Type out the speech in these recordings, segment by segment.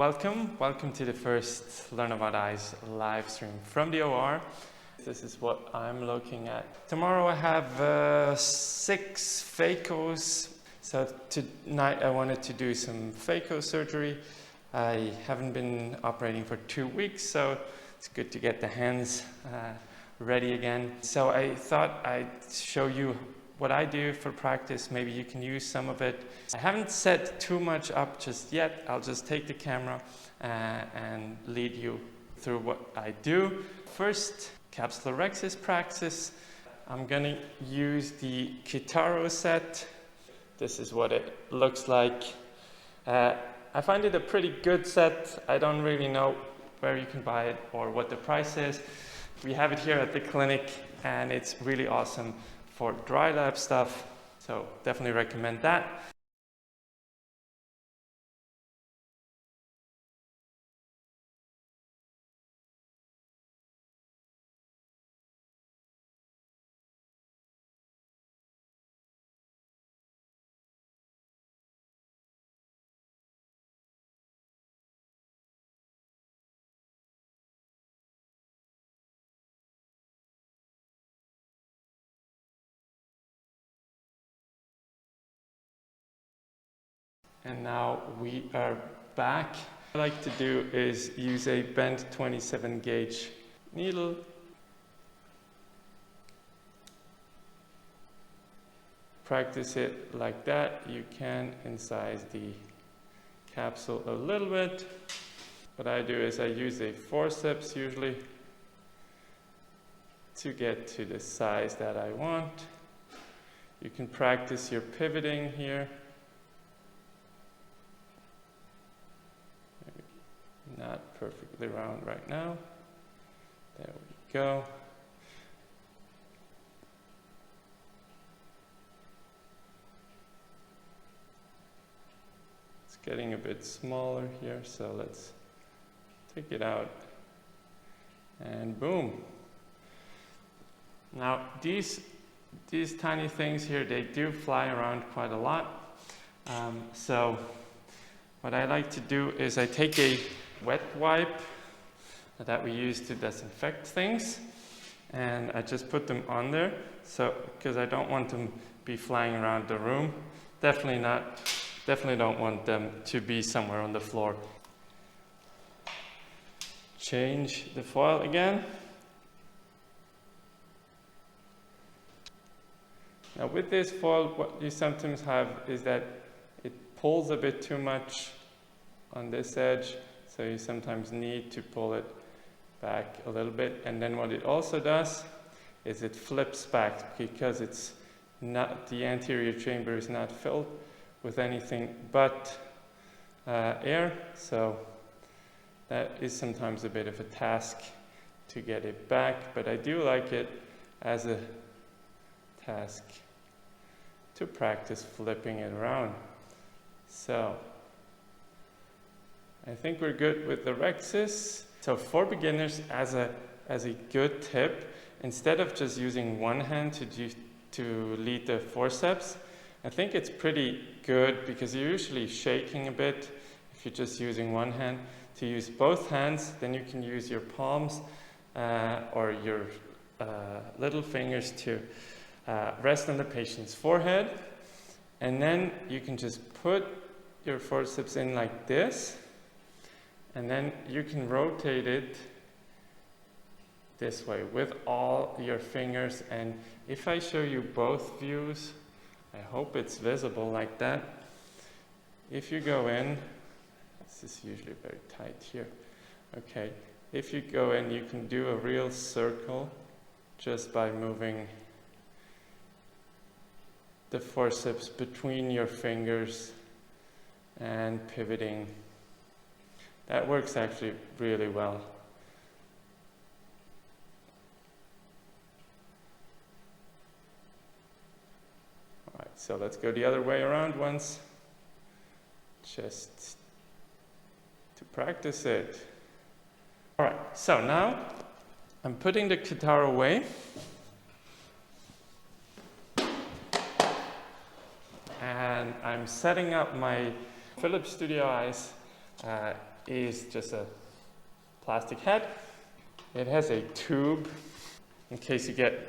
Welcome to the first Learn About Eyes live stream from the OR. This is what I'm looking at. Tomorrow I have 6 Phacos. So tonight I wanted to do some Phaco surgery. I haven't been operating for 2 weeks, so it's good to get the hands ready again. So I thought I'd show you what I do for practice. Maybe you can use some of it. I haven't set too much up just yet. I'll just take the camera and lead you through what I do. First, capsulorhexis practice. I'm gonna use the Kitaro set. This is what it looks like. I find it a pretty good set. I don't really know where you can buy it or what the price is. We have it here at the clinic and it's really awesome for dry lab stuff, so definitely recommend that. And now we are back. What I like to do is use a bent 27 gauge needle. Practice it like that. You can incise the capsule a little bit. What I do is I use a forceps usually to get to the size that I want. You can practice your pivoting here. Not perfectly round right now. There we go. It's getting a bit smaller here, so let's take it out. And boom. Now these tiny things here, they do fly around quite a lot. So what I like to do is I take a wet wipe that we use to disinfect things, and I just put them on there, so because I don't want them to be flying around the room. Definitely don't want them to be somewhere on the floor. Change the foil again. Now with this foil, what you sometimes have is that it pulls a bit too much on this edge, so you sometimes need to pull it back a little bit. And then what it also does is it flips back because it's not, the anterior chamber is not filled with anything but air, so that is sometimes a bit of a task to get it back, but I do like it as a task to practice flipping it around. So I think we're good with the rhexis. So for beginners, as a good tip, instead of just using one hand to lead the forceps, I think it's pretty good because you're usually shaking a bit if you're just using one hand. To use both hands, then you can use your palms or your little fingers to rest on the patient's forehead, and then you can just put your forceps in like this, and then you can rotate it this way with all your fingers. And if I show you both views, I hope it's visible like that. If you go in, this is usually very tight here. Okay, if you go in, you can do a real circle just by moving the forceps between your fingers and pivoting. That works actually really well. All right, so let's go the other way around once, just to practice it. All right, so now I'm putting the Kitaro away. And I'm setting up my Philips Studio Eyes is just a plastic head. It has a tube in case you get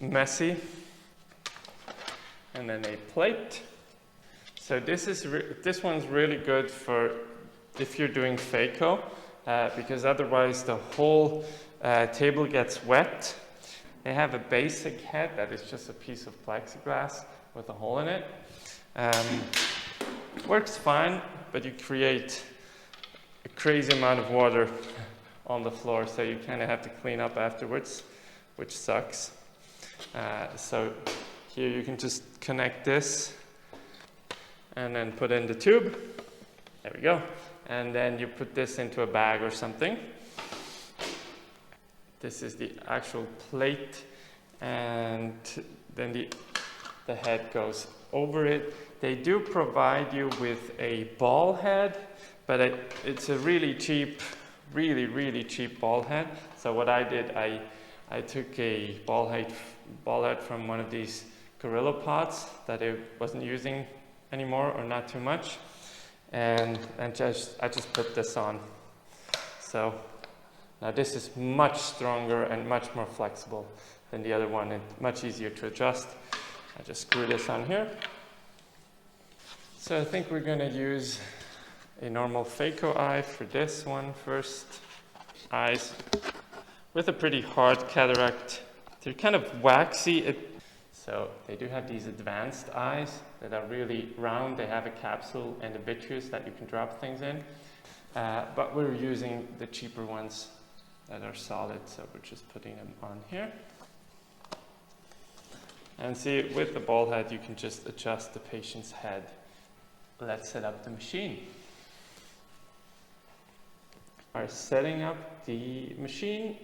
messy, and then a plate. So this one's really good for if you're doing phaco, because otherwise the whole table gets wet. They have a basic head that is just a piece of plexiglass with a hole in it. Works fine, but you create a crazy amount of water on the floor, so you kind of have to clean up afterwards, which sucks. So here you can just connect this and then put in the tube. There we go. And then you put this into a bag or something. This is the actual plate, and then the head goes over it. They do provide you with a ball head, but it's a really cheap, really cheap ball head. So what I did, I took a ball head from one of these gorilla pots that I wasn't using anymore, or not too much, and I just put this on. So now this is much stronger and much more flexible than the other one, and much easier to adjust. I just screw this on here. So I think we're going to use a normal phaco eye for this one first. Eyes with a pretty hard cataract. They're kind of waxy. So they do have these advanced eyes that are really round. They have a capsule and a vitreous that you can drop things in. But we're using the cheaper ones that are solid, so we're just putting them on here. And see, with the ball head, you can just adjust the patient's head. Let's set up the machine. Are setting up the machine,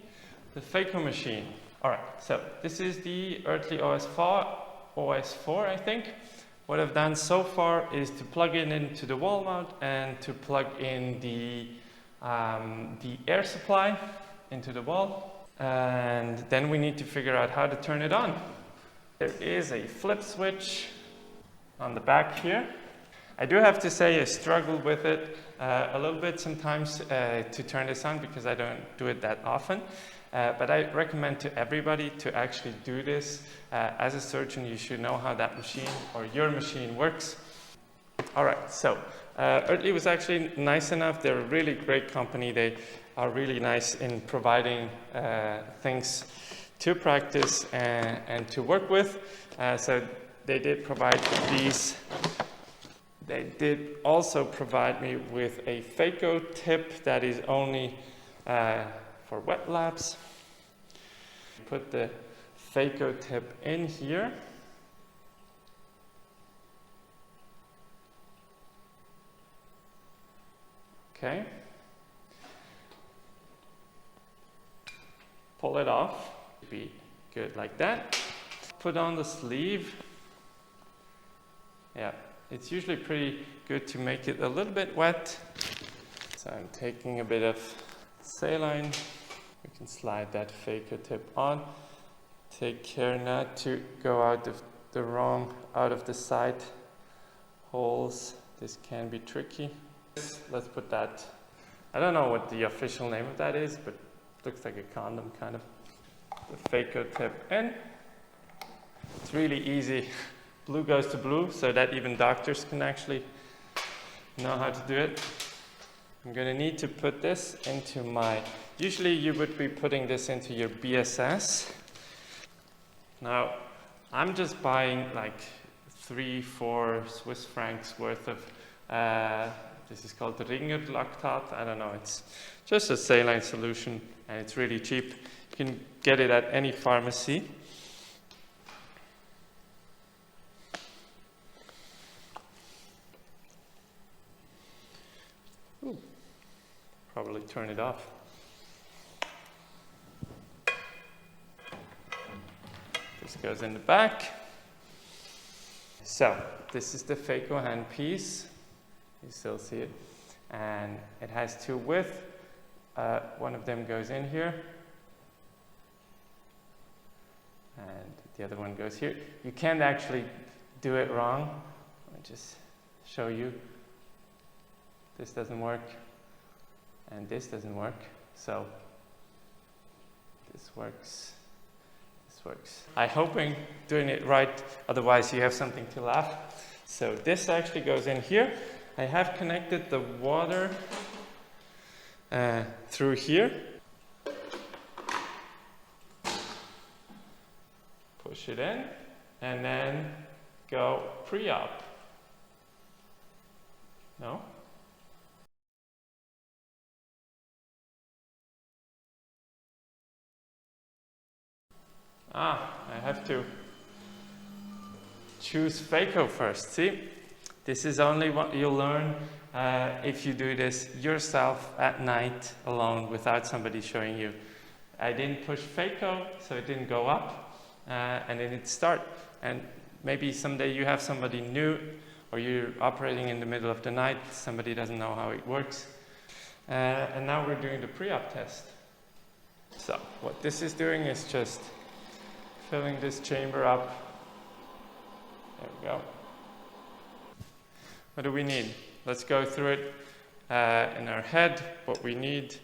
the phaco machine. All right, so this is the Oertli OS 4, I think. What I've done so far is to plug it into the wall mount and to plug in the air supply into the wall. And then we need to figure out how to turn it on. There is a flip switch on the back here. I do have to say I struggle with it a little bit sometimes to turn this on, because I don't do it that often. But I recommend to everybody to actually do this. As a surgeon, you should know how that machine or your machine works. All right, so Oertli was actually nice enough. They're a really great company. They are really nice in providing things to practice and to work with. So they did provide these. They did also provide me with a phaco tip that is only for wet labs. Put the phaco tip in here. Okay. Pull it off. Be good like that. Put on the sleeve. Yeah, it's usually pretty good to make it a little bit wet. So I'm taking a bit of saline. We can slide that phaco tip on. Take care not to go out of the side holes. This can be tricky. Let's put that, I don't know what the official name of that is, but it looks like a condom kind of. The phaco tip in. It's really easy. Blue goes to blue, so that even doctors can actually know how to do it. I'm going to need to put this into usually you would be putting this into your BSS. Now, I'm just buying like 3-4 Swiss francs worth of, this is called Ringer lactate. I don't know, it's just a saline solution, and it's really cheap. You can get it at any pharmacy. Ooh, probably turn it off. This goes in the back. So this is the phaco handpiece. You still see it. And it has two widths. One of them goes in here. And the other one goes here. You can't actually do it wrong. Let me just show you. This doesn't work. and this doesn't work. So this works. This works. I hope I'm doing it right, otherwise you have something to laugh. So this actually goes in here. I have connected the water through here. Push it in, and then go pre-op. No? I have to choose Phaco first. See, this is only what you'll learn if you do this yourself at night alone without somebody showing you. I didn't push Phaco, so it didn't go up, and it didn't start. And maybe someday you have somebody new, or you're operating in the middle of the night, somebody doesn't know how it works. And now we're doing the pre-op test. So what this is doing is just filling this chamber up. There we go. What do we need? Let's go through it in our head. What we need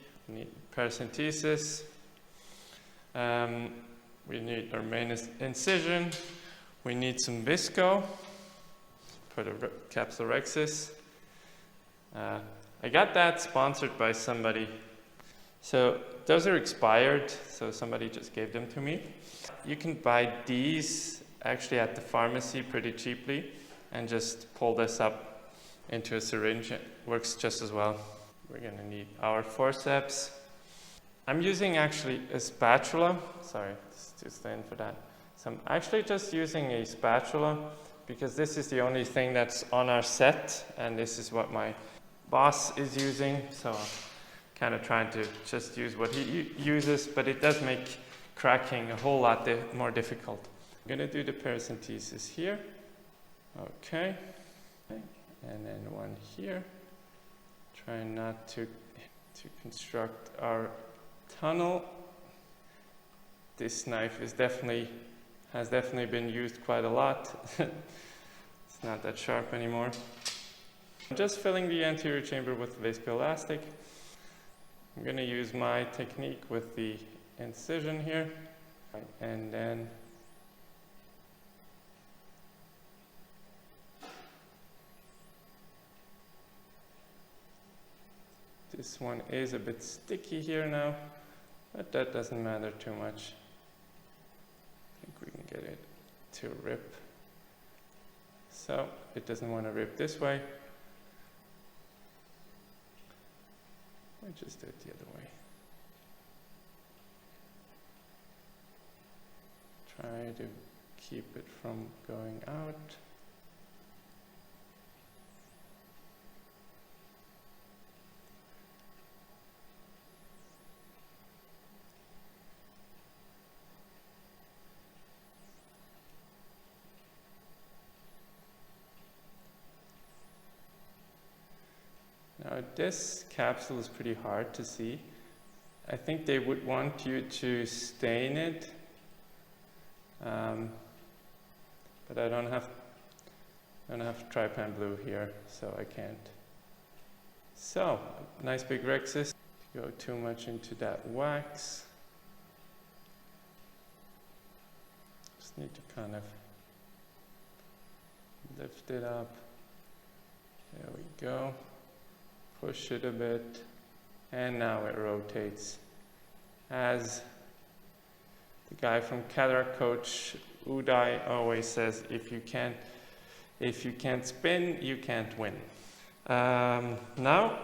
paracentesis. We need our main incision. We need some visco for the capsulorhexis. I got that sponsored by somebody. So those are expired, so somebody just gave them to me. You can buy these actually at the pharmacy pretty cheaply and just pull this up into a syringe. It works just as well. We're gonna need our forceps. I'm using actually a spatula. Sorry, it's too thin for that. So I'm actually just using a spatula because this is the only thing that's on our set, and this is what my boss is using. So I'm kind of trying to just use what he uses, but it does make cracking a whole lot more difficult. I'm gonna do the paracentesis here. Okay. And then one here. Try not to construct our tunnel. This knife has definitely been used quite a lot. It's not that sharp anymore. I'm just filling the anterior chamber with viscoelastic. I'm going to use my technique with the incision here, and then this one is a bit sticky here now, but that doesn't matter too much. I think we can get it to rip. So it doesn't want to rip this way. I just do it the other way. Try to keep it from going out. Now this capsule is pretty hard to see. I think they would want you to stain it, but I don't have trypan blue here, so I can't. So, nice big rhexis. Go too much into that wax. Just need to kind of lift it up. There we go. Push it a bit, and now it rotates. As the guy from Cataract coach Uday always says, if you can't spin, you can't win. Now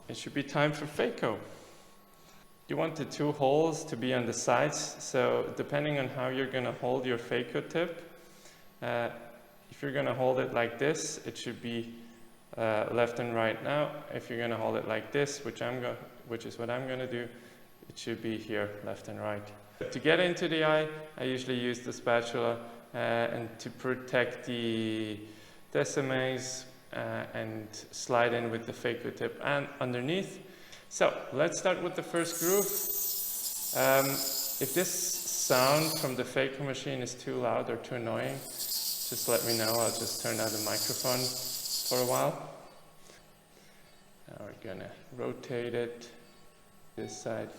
it should be time for Phaco. You want the two holes to be on the sides, so depending on how you're going to hold your Phaco tip, if you're going to hold it like this, it should be left and right. Now, if you're going to hold it like this, which is what I'm going to do, it should be here, left and right. To get into the eye, I usually use the spatula and to protect the decimes and slide in with the Phaco tip and underneath. So let's start with the first groove. If this sound from the Phaco machine is too loud or too annoying, just let me know. I'll just turn down the microphone for a while. Now we're gonna rotate it This side.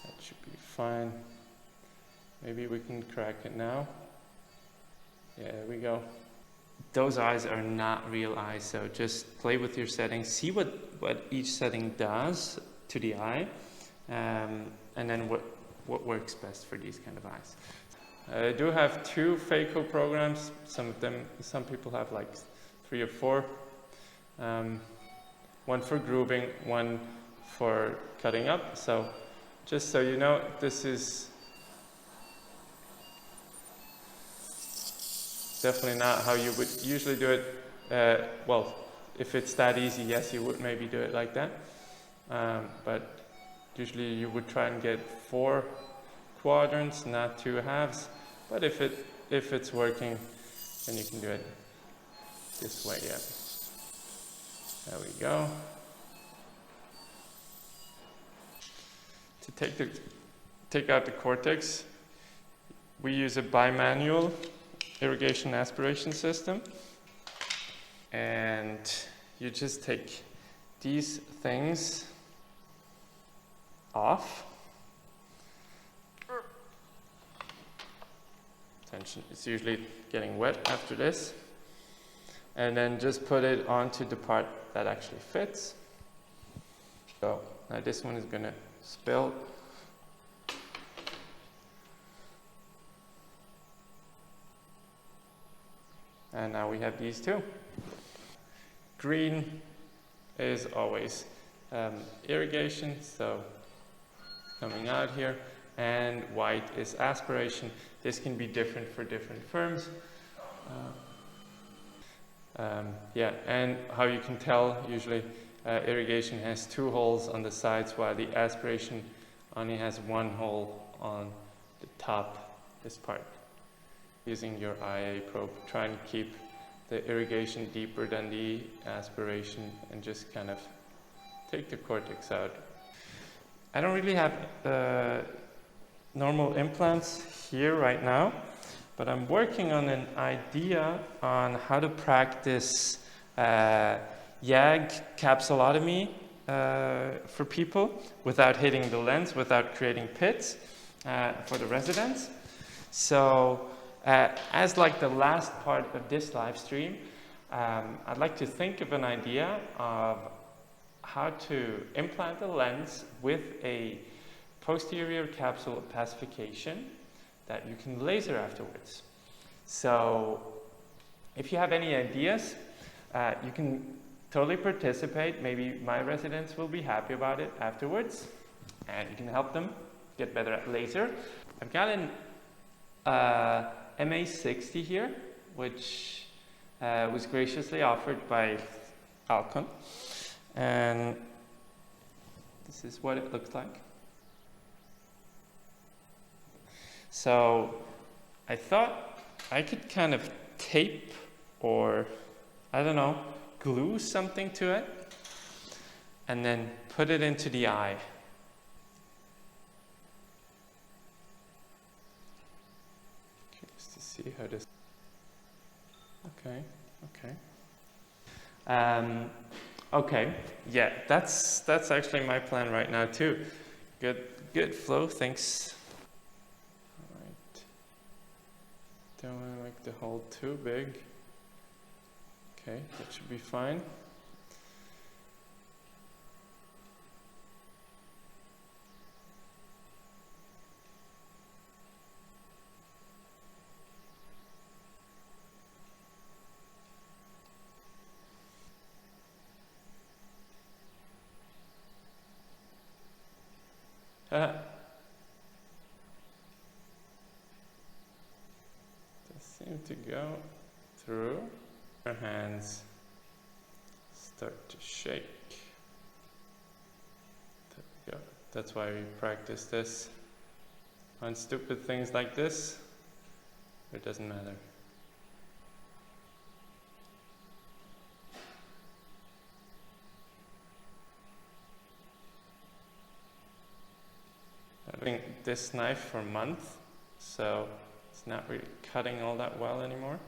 That should be fine. Maybe we can crack it now. Yeah, there we go. Those eyes are not real eyes, so just play with your settings. See what each setting does to the eye, and then what works best for these kind of eyes. I do have 2 Phaco programs. Some people have like 3 or 4. One for grooving, one for cutting up. So just so you know, this is definitely not how you would usually do it. Well, if it's that easy, yes, you would maybe do it like that. But usually you would try and get 4 quadrants, not 2 halves. But if it's working, then you can do it this way. Yeah. There we go. To take out the cortex, we use a bimanual irrigation aspiration system, and you just take these things off. Attention, it's usually getting wet after this, and then just put it onto the part that actually fits. So now this one is going to spill. And now we have these 2. Green is always irrigation, so coming out here, and white is aspiration. This can be different for different firms. Yeah, and how you can tell, usually irrigation has 2 holes on the sides, while the aspiration only has 1 hole on the top, this part. Using your IA probe, try and keep the irrigation deeper than the aspiration, and just kind of take the cortex out. I don't really have normal implants here right now, but I'm working on an idea on how to practice YAG capsulotomy for people without hitting the lens, without creating pits for the residents. So as like the last part of this live stream, I'd like to think of an idea of how to implant the lens with a posterior capsule opacification that you can laser afterwards. So if you have any ideas, you can totally participate. Maybe my residents will be happy about it afterwards, and you can help them get better at laser. I've got an MA60 here, which was graciously offered by Alcon, and this is what it looks like. So I thought I could kind of tape, or I don't know, glue something to it and then put it into the eye. Just to see how this. Okay. Okay. Yeah, that's actually my plan right now too. Good flow. Thanks. All right. Don't want to make the hole too big. Okay, that should be fine. Does seem to go through. Our hands start to shake. There we go. That's why we practice this on stupid things like this. It doesn't matter. I've been using this knife for a month, so it's not really cutting all that well anymore.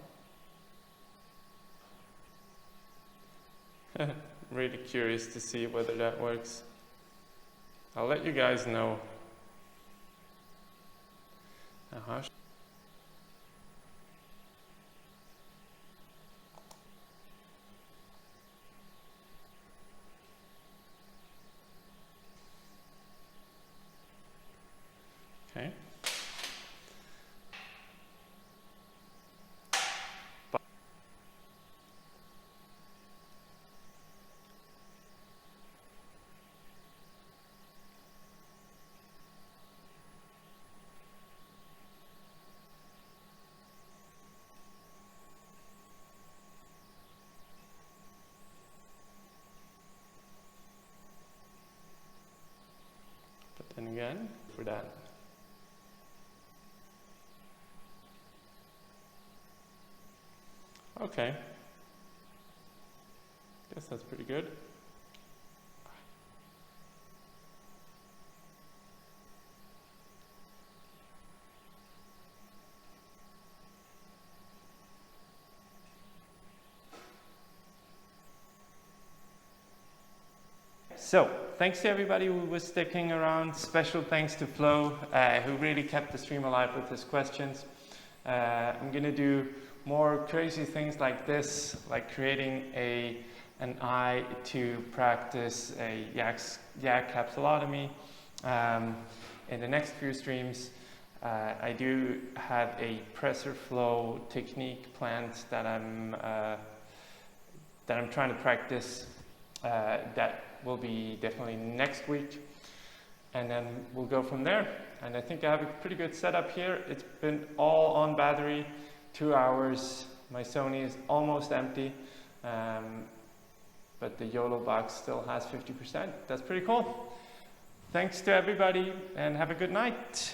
Really curious to see whether that works. I'll let you guys know. Okay. But then again, for that. Okay. Guess that's pretty good. So, thanks to everybody who was sticking around. Special thanks to Flo, who really kept the stream alive with his questions. I'm gonna do more crazy things like this, like creating an eye to practice a yak capsulotomy in the next few streams. I do have a pressor flow technique planned that I'm trying to practice. That will be definitely next week, and then we'll go from there. And I think I have a pretty good setup here. It's been all on battery, 2 hours. My Sony is almost empty, but the YOLO box still has 50%. That's pretty cool. Thanks to everybody, and have a good night.